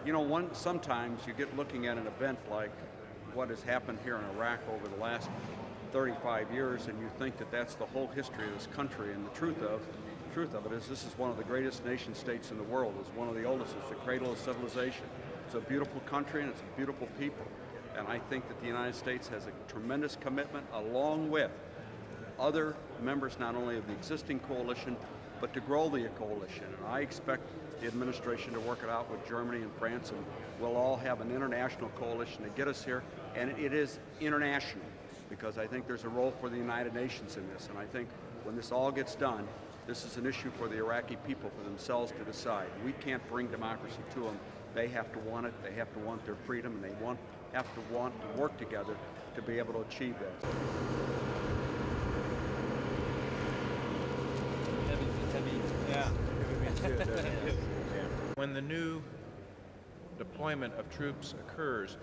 You know, sometimes you get looking at an event like what has happened here in Iraq over the last 35 years, and you think that that's the whole history of this country, and the truth of it is this is one of the greatest nation states in the world. It's one of the oldest. It's the cradle of civilization. It's a beautiful country and it's a beautiful people. And I think that the United States has a tremendous commitment, along with other members not only of the existing coalition, but to grow the coalition. And I expect the administration to work it out with Germany and France, and we'll all have an international coalition to get us here. And it is international, because I think there's a role for the United Nations in this. And I think when this all gets done, this is an issue for the Iraqi people, for themselves to decide. We can't bring democracy to them. They have to want it, they have to want their freedom, and they have to want to work together to be able to achieve that. When the new deployment of troops occurs,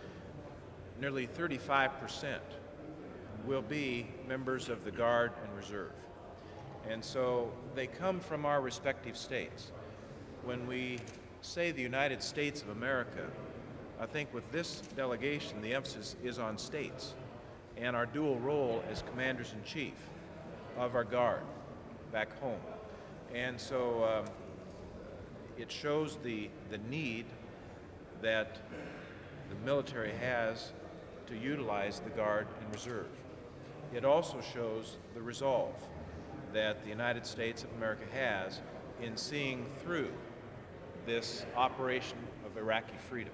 nearly 35% will be members of the Guard and Reserve. And so they come from our respective states. When we say the United States of America, I think with this delegation the emphasis is on states and our dual role as commanders-in-chief of our Guard back home. And so it shows the need that the military has to utilize the Guard and Reserve. It also shows the resolve that the United States of America has in seeing through this operation of Iraqi freedom.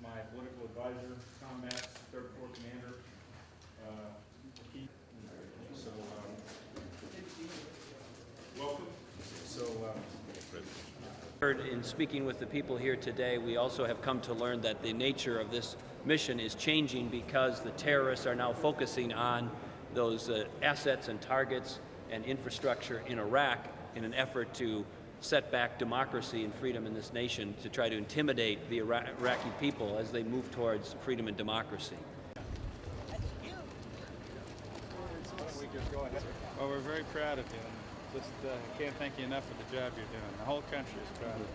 My political advisor, combat, 3rd Corps commander, welcome. In speaking with the people here today, we also have come to learn that the nature of this mission is changing because the terrorists are now focusing on those assets and targets and infrastructure in Iraq in an effort to set back democracy and freedom in this nation, to try to intimidate the Iraqi people as they move towards freedom and democracy. Well, we're very proud of you. Just can't thank you enough for the job you're doing. The whole country is proud of you.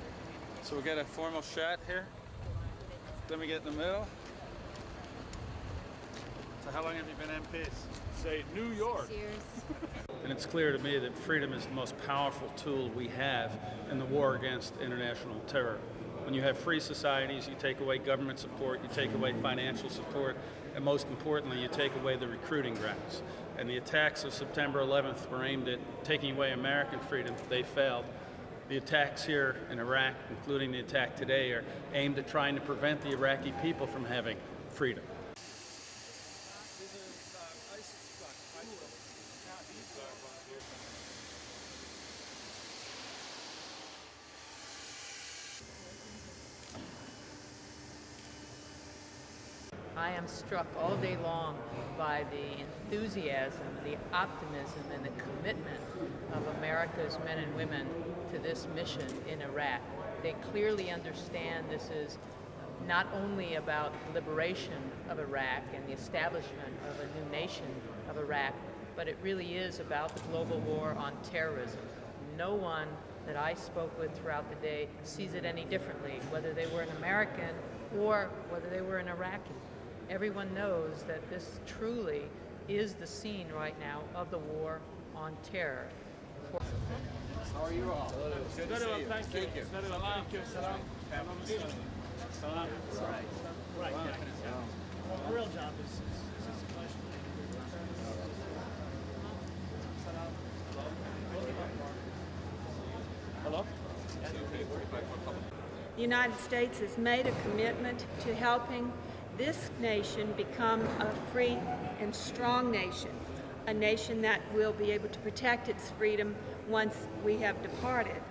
So we got a formal shot here. Let me get in the middle. So how long have you been MPs? Say New York. 6 years. And it's clear to me that freedom is the most powerful tool we have in the war against international terror. When you have free societies, you take away government support, you take away financial support, and most importantly, you take away the recruiting grounds. And the attacks of September 11th were aimed at taking away American freedom. They failed. The attacks here in Iraq, including the attack today, are aimed at trying to prevent the Iraqi people from having freedom. I am struck all day long by the enthusiasm, the optimism, and the commitment of America's men and women to this mission in Iraq. They clearly understand this is not only about the liberation of Iraq and the establishment of a new nation of Iraq, but it really is about the global war on terrorism. No one that I spoke with throughout the day sees it any differently, whether they were an American or whether they were an Iraqi. Everyone knows that this truly is the scene right now of the war on terror. How are you all? Good to see you. Thank you. Salam. Salam. Salam. Right. Well, the real job is civilization. Hello? The United States has made a commitment to helping this nation become a free and strong nation, a nation that will be able to protect its freedom once we have departed.